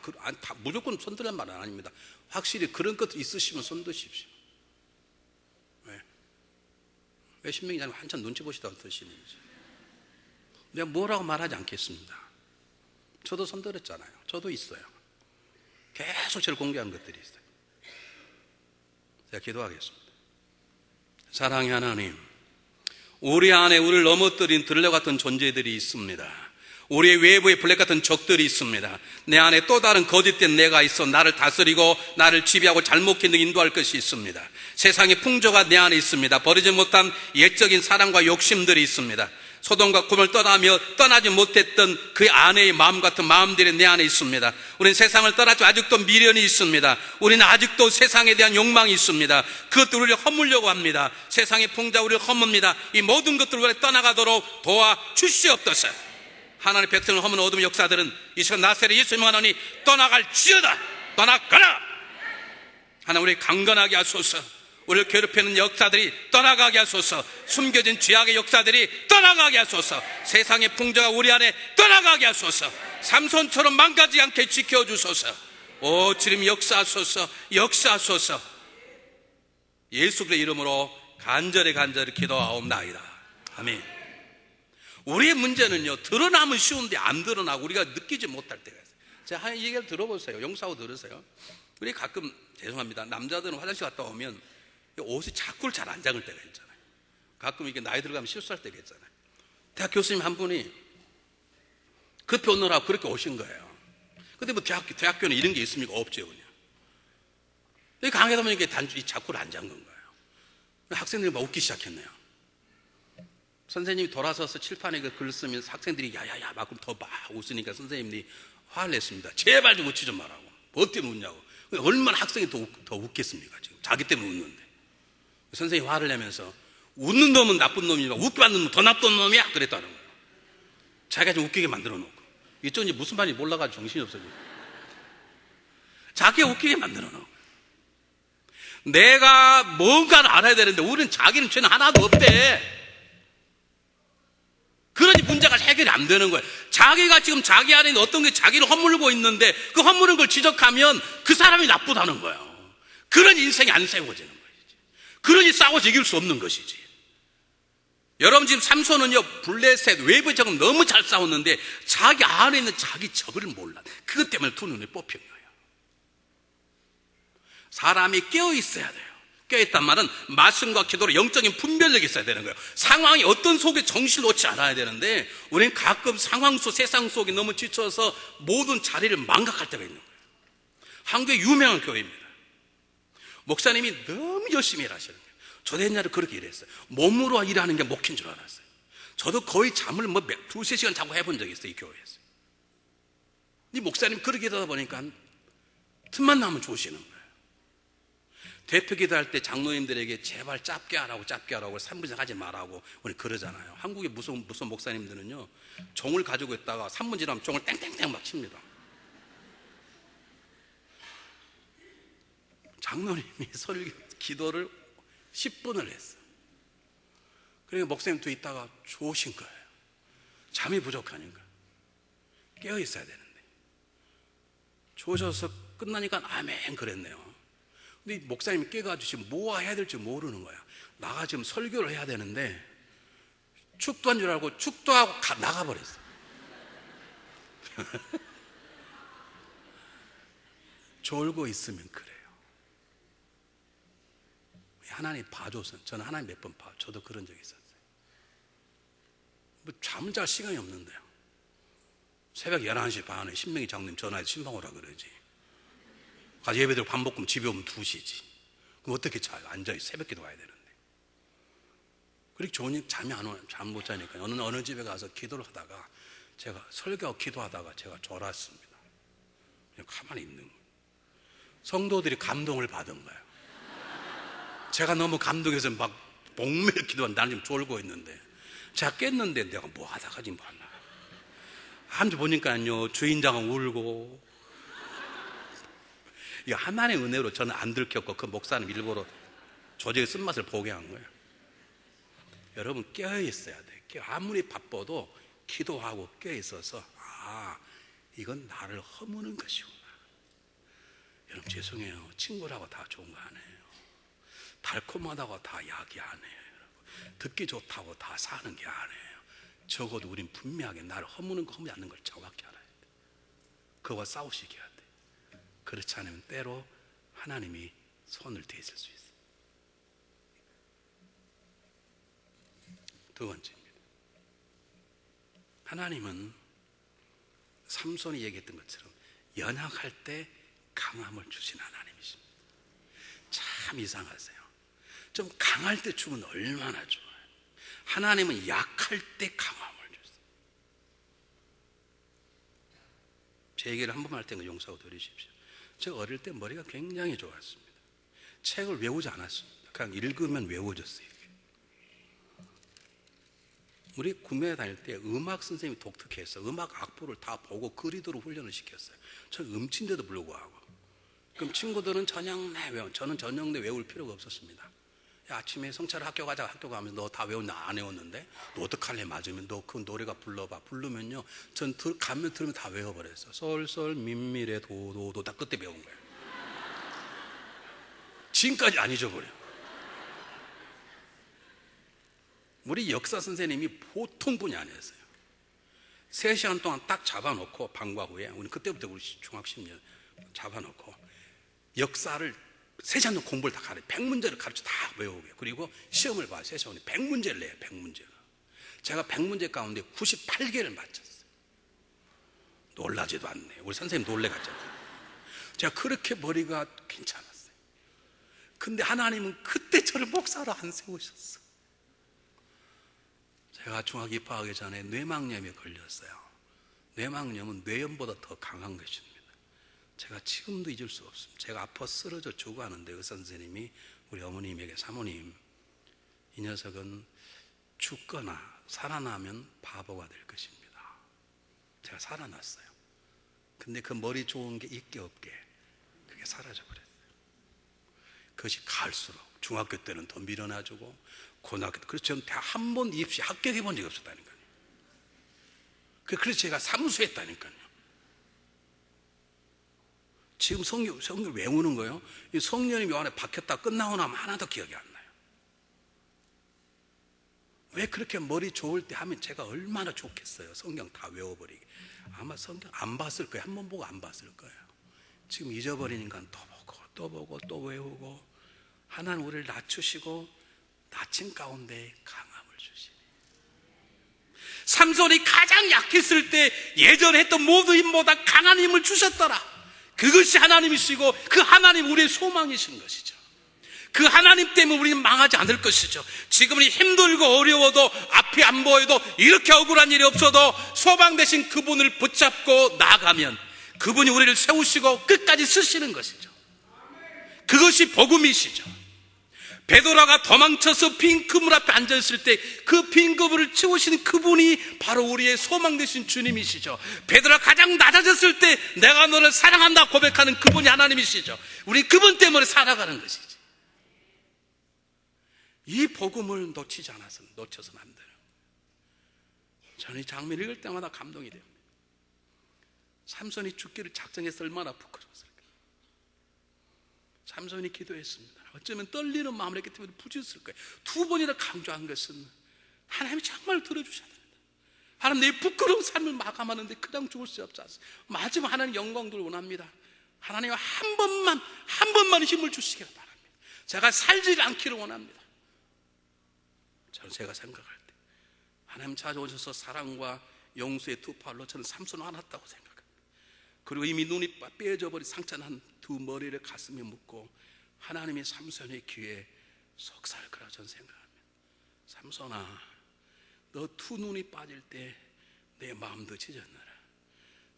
무조건 손들란 말은 아닙니다. 확실히 그런 것들 있으시면 손드십시오. 왜 신명기자님 한참 눈치 보시다가 드시는지. 내가 뭐라고 말하지 않겠습니다. 저도 손들었잖아요. 저도 있어요. 계속 저를 공개하는 것들이 있어요. 제가 기도하겠습니다. 사랑의 하나님, 우리 안에 우리를 넘어뜨린 들레 같은 존재들이 있습니다. 우리의 외부에 블랙 같은 적들이 있습니다. 내 안에 또 다른 거짓된 내가 있어 나를 다스리고 나를 지배하고 잘못된 인도할 것이 있습니다. 세상의 풍조가 내 안에 있습니다. 버리지 못한 옛적인 사랑과 욕심들이 있습니다. 소돔과 고모를 떠나지 못했던 그 아내의 마음 같은 마음들이 내 안에 있습니다. 우리는 세상을 떠나지 아직도 미련이 있습니다. 우리는 아직도 세상에 대한 욕망이 있습니다. 그것들 우리를 허물려고 합니다. 세상의 풍자 우리를 허뭅니다. 이 모든 것들을 우리가 떠나가도록 도와주시옵소서. 하나님의 백성을 허무는 어둠의 역사들은 이 시간 나사렛 예수님 하나님 떠나갈지어다. 떠나가라. 하나님 우리 강건하게 하소서. 우리를 괴롭히는 역사들이 떠나가게 하소서. 숨겨진 죄악의 역사들이 떠나가게 하소서. 세상의 풍조가 우리 안에 떠나가게 하소서. 삼손처럼 망가지지 않게 지켜주소서. 오 주님 역사하소서. 역사하소서. 예수 그리스도의 이름으로 간절히 기도하옵나이다. 아멘. 우리의 문제는요, 드러나면 쉬운데 안 드러나고 우리가 느끼지 못할 때가 있어요. 제가 한 얘기를 들어보세요. 용서하고 들으세요. 우리 가끔, 죄송합니다, 남자들은 화장실 갔다 오면 옷이 자꾸 잘 안 잠글 때가 있잖아요. 가끔 이게 나이 들어가면 실수할 때가 있잖아요. 대학 교수님 한 분이 급히 오느라고 그렇게 오신 거예요. 근데 뭐 대학교는 이런 게 있습니까? 없죠, 그냥. 여기 강의하다 보니까 단순히 자꾸 안 잠근 거예요. 학생들이 막 웃기 시작했네요. 선생님이 돌아서서 칠판에 글 쓰면 학생들이 야야야 막 더 막 웃으니까 선생님이 화를 냈습니다. 제발 좀 웃지 좀 말라고. 뭐 때문에 웃냐고. 얼마나 학생이 더 웃겠습니까? 지금 자기 때문에 웃는데. 선생님이 화를 내면서 웃는 놈은 나쁜 놈이지만 웃게 만드는 놈은 더 나쁜 놈이야 그랬다는 거예요. 자기가 좀 웃기게 만들어 놓고. 이쪽 이제 무슨 말인지 몰라가지고 정신이 없어지고. 자기가 웃기게 만들어 놓고. 내가 뭔가를 알아야 되는데 우리는 자기는 죄는 하나도 없대. 그러니 문제가 해결이 안 되는 거예요. 자기가 지금 자기 안에 있는 어떤 게 자기를 허물고 있는데 그 허무는 걸 지적하면 그 사람이 나쁘다는 거예요. 그러니 인생이 안 세워지는 것이지. 그러니 싸워서 이길 수 없는 것이지. 여러분 지금 삼손은요 블레셋 외부의 적은 너무 잘 싸웠는데 자기 안에 있는 자기 적을 몰라. 그것 때문에 두 눈에 뽑힌 거예요. 사람이 깨어 있어야 돼요. 깨어있단 말은 말씀과 기도로 영적인 분별력이 있어야 되는 거예요. 상황이 어떤 속에 정신을 놓지 않아야 되는데 우리는 가끔 상황 속 세상 속에 너무 지쳐서 모든 자리를 망각할 때가 있는 거예요. 한국의 유명한 교회입니다. 목사님이 너무 열심히 일하시는 거예요. 저도 옛날에 그렇게 일했어요. 몸으로 일하는 게 목회인 줄 알았어요. 저도 거의 잠을 두세 시간 자고 해본 적이 있어요. 이 교회에서. 이 목사님 그렇게 하다 보니까 틈만 나면 좋으시는 거예요. 대표 기도할 때 장로님들에게 제발 짧게 하라고 3분 이상 하지 말라고 우리 그러잖아요. 한국의 무슨 목사님들은요 종을 가지고 있다가 3분 지나면 종을 땡땡땡 막 칩니다. 장로님이 설교 기도를 10분을 했어요. 그러니까 목사님 또 있다가 좋으신 거예요. 잠이 부족하니까 깨어 있어야 되는데 주셔서 끝나니까 아멘 그랬네요. 근데 목사님이 깨가지고 지금 뭐 해야 될지 모르는 거야. 나가 지금 설교를 해야 되는데 축도한 줄 알고 축도하고 나가버렸어. 졸고 있으면 그래요. 하나님 봐줘서 저는 하나님 몇 번 봐. 저도 그런 적이 있었어요. 뭐 잠을 잘 시간이 없는데요. 새벽 11시 반에 신명희 장로님 전화해서 신방 오라 그러지. 가서 예배드리고 밥 먹고 집에 오면 2시지. 그럼 어떻게 자요? 앉아있어. 새벽기도 가야 되는데. 그렇게 좋으니 잠이 안 오면 잠 못 자니까 어느 집에 가서 기도를 하다가 제가 설교하고 기도하다가 제가 졸았습니다. 그냥 가만히 있는 거예요. 성도들이 감동을 받은 거예요. 제가 너무 감동해서 막 목매어 기도한 나는 지금 졸고 있는데 제가 깼는데 내가 뭐 하다가 지금 봤나. 한 주 보니까요 주인장은 울고. 이 하나님의 은혜로 저는 안 들켰고 그 목사는 일부러 조직의 쓴맛을 보게 한 거예요. 여러분 깨어있어야 돼요. 아무리 바빠도 기도하고 깨어있어서 이건 나를 허무는 것이구나. 여러분 죄송해요. 친구라고 다 좋은 거 아니에요. 달콤하다고 다 약이 아니에요. 듣기 좋다고 다 사는 게 아니에요. 적어도 우린 분명하게 나를 허무는 거 허무지 않는 걸 정확히 알아야 돼. 그거와 싸우시게 해야 돼. 그렇지 않으면 때로 하나님이 손을 대실 수 있어요. 두 번째입니다. 하나님은 삼손이 얘기했던 것처럼 연약할 때 강함을 주신 하나님이십니다. 참 이상하세요. 좀 강할 때 주면 얼마나 좋아요. 하나님은 약할 때 강함을 주세요. 제 얘기를 한 번 할 때는 용서하고 들으십시오. 제가 어릴 때 머리가 굉장히 좋았습니다. 책을 외우지 않았습니다. 그냥 읽으면 외워졌어요. 우리 구매에 다닐 때 음악 선생님이 독특해서 음악 악보를 다 보고 그리도록 훈련을 시켰어요. 저는 음치인데도 불구하고. 그럼 친구들은 저녁내 외워. 저는 저녁내 외울 필요가 없었습니다. 야, 아침에 성찰 학교 가자. 학교 가면 너 다 외웠나? 안 외웠는데 너 어떡할래? 맞으면 너 그 노래가 불러봐. 부르면요 전 가면 들으면 다 외워버렸어요. 썰썰 민밀해 도도도 다 그때 배운 거예요. 지금까지 안 잊어버려요. 우리 역사 선생님이 보통 분이 아니었어요. 3시간 동안 딱 잡아놓고 방과 후에 우리 그때부터 우리 중학 10년 잡아놓고 역사를 3시간 동안 공부를 다 가르쳐 100문제를 가르쳐 다 외우게. 그리고 시험을 봐요. 3시간에 100문제를 내요. 100문제를. 제가 100문제 가운데 98개를 맞췄어요. 놀라지도 않네요. 우리 선생님 놀래갔잖아요. 제가 그렇게 머리가 괜찮았어요. 근데 하나님은 그때 저를 목사로 안 세우셨어. 제가 중학교 입학하기 전에 뇌망염에 걸렸어요. 뇌망염은 뇌염보다 더 강한 것입니다. 제가 지금도 잊을 수 없습니다. 제가 아파 쓰러져 죽어 하는데 의사 선생님이 우리 어머님에게 사모님, 이 녀석은 죽거나 살아나면 바보가 될 것입니다. 제가 살아났어요. 근데 그 머리 좋은 게 있게 없게 그게 사라져 버렸어요. 그것이 갈수록 중학교 때는 더 밀어놔주고 고등학교 때 그래서 저는 한 번 입시 합격해 본 적이 없었다니까요. 그래서 제가 삼수했다니까요. 지금 성경 외우는 거예요. 이 성령이 묘 안에 박혔다 끝나고 나면 하나도 기억이 안 나요. 왜 그렇게 머리 좋을 때 하면 제가 얼마나 좋겠어요. 성경 다 외워버리게. 아마 성경 안 봤을 거예요. 한 번 보고 안 봤을 거예요. 지금 잊어버리니까 또 보고 또 외우고. 하나님 우리를 낮추시고 낮은 가운데 강함을 주시네. 삼손이 가장 약했을 때 예전에 했던 모든 힘보다 강한 힘을 주셨더라. 그것이 하나님이시고 그 하나님 우리의 소망이신 것이죠. 그 하나님 때문에 우리는 망하지 않을 것이죠. 지금은 힘들고 어려워도 앞이 안 보여도 이렇게 억울한 일이 없어도 소망 되신 그분을 붙잡고 나아가면 그분이 우리를 세우시고 끝까지 쓰시는 것이죠. 그것이 복음이시죠. 베드로가 도망쳐서 빈 그물 앞에 앉아있을 때 그 빈 그물을 채우시는 그분이 바로 우리의 소망 되신 주님이시죠. 베드로가 가장 낮아졌을 때 내가 너를 사랑한다 고백하는 그분이 하나님이시죠. 우리 그분 때문에 살아가는 것이지. 이 복음을 놓쳐서는 안 돼요. 저는 이 장면 읽을 때마다 감동이 됩니다. 삼손이 죽기를 작정해서 얼마나 부끄러웠을까. 삼손이 기도했습니다. 어쩌면 떨리는 마음을 했기 때문에 부짖었을 거예요. 2번이나 강조한 것은 하나님이 정말 들어주셔야 됩니다. 하나님, 내 부끄러운 삶을 마감하는데 그냥 죽을 수 없지 않습니까? 마지막 하나님 영광을 원합니다. 하나님 한 번만 힘을 주시기를 바랍니다. 제가 살지 않기를 원합니다. 저는 제가 생각할 때 하나님 찾아오셔서 사랑과 용서의 2팔로 저는 삼손을 안았다고 생각합니다. 그리고 이미 눈이 빼져버린 상처난 2 머리를 가슴에 묻고 하나님의 삼손의 귀에 속삭일 거라고 저는 생각합니다. 삼손아, 너 2 눈이 빠질 때 내 마음도 찢어져라.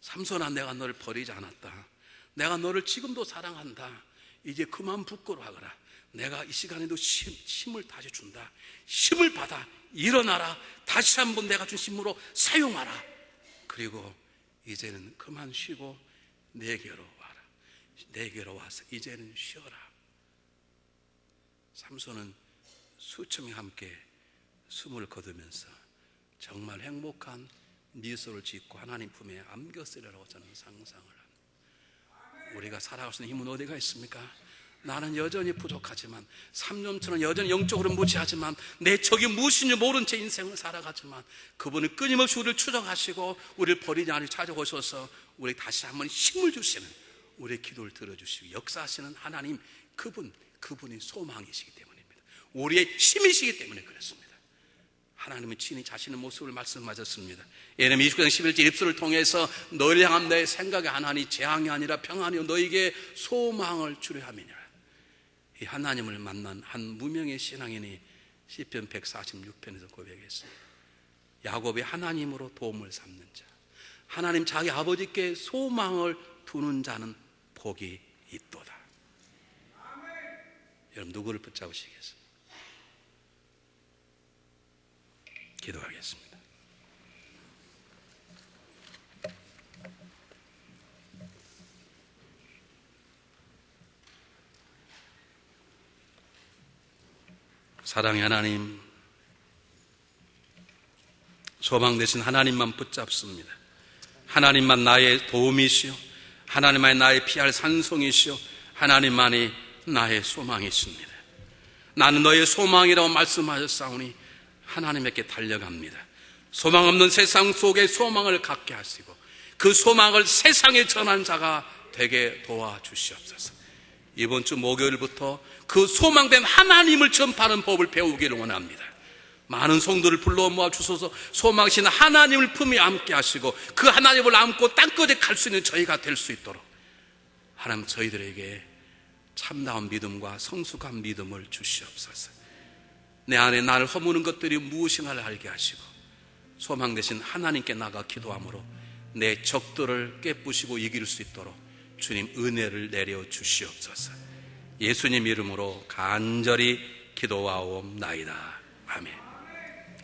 삼손아, 내가 너를 버리지 않았다. 내가 너를 지금도 사랑한다. 이제 그만 부끄러워하거라. 내가 이 시간에도 힘을 다시 준다. 힘을 받아 일어나라. 다시 한번 내가 준 힘으로 사용하라. 그리고 이제는 그만 쉬고 내게로 와라. 내게로 와서 이제는 쉬어라. 삼손은 수천이 함께 숨을 거두면서 정말 행복한 미소를 짓고 하나님 품에 안겼으리라고 저는 상상을 합니다. 우리가 살아갈 수 있는 힘은 어디가 있습니까? 나는 여전히 부족하지만, 삼손처럼 여전히 영적으로 무지하지만, 내 적이 무엇인지 모른 채 인생을 살아가지만 그분은 끊임없이 우리를 추적하시고 우리를 버리지 않으려 찾아오셔서 우리 다시 한번 힘을 주시는, 우리의 기도를 들어주시고 역사하시는 하나님, 그분이 소망이시기 때문입니다. 우리의 힘이시기 때문에 그렇습니다. 하나님은 친히 자신의 모습을 말씀하셨습니다. 예레미야 29장 11절 입술을 통해서 너를 향한 내 생각이 하나니 재앙이 아니라 평안이요 너에게 소망을 주려 함이니라. 이 하나님을 만난 한 무명의 신앙인이 시편 146편에서 고백했습니다. 야곱이 하나님으로 도움을 삼는 자, 하나님 자기 아버지께 소망을 두는 자는 복이 있도다. 여러분, 누구를 붙잡으시겠습니까? 기도하겠습니다. 사랑의 하나님, 소망 되신 하나님만 붙잡습니다. 하나님만 나의 도움이시오, 하나님만이 나의 피할 산성이시오, 하나님만이 나의 소망이십니다. 나는 너의 소망이라고 말씀하셨사오니 하나님께 달려갑니다. 소망 없는 세상 속에 소망을 갖게 하시고 그 소망을 세상에 전하는 자가 되게 도와주시옵소서. 이번 주 목요일부터 그 소망된 하나님을 전파하는 법을 배우기를 원합니다. 많은 성도를 불러 모아 주소서. 소망신 하나님을 품에 안게 하시고 그 하나님을 안고 땅끝에 갈 수 있는 저희가 될 수 있도록 하나님, 저희들에게 참다운 믿음과 성숙한 믿음을 주시옵소서. 내 안에 나를 허무는 것들이 무엇인가를 알게 하시고 소망 되신 하나님께 나가 기도함으로 내 적들을 깨부시고 이길 수 있도록 주님 은혜를 내려 주시옵소서. 예수님 이름으로 간절히 기도하옵나이다. 아멘.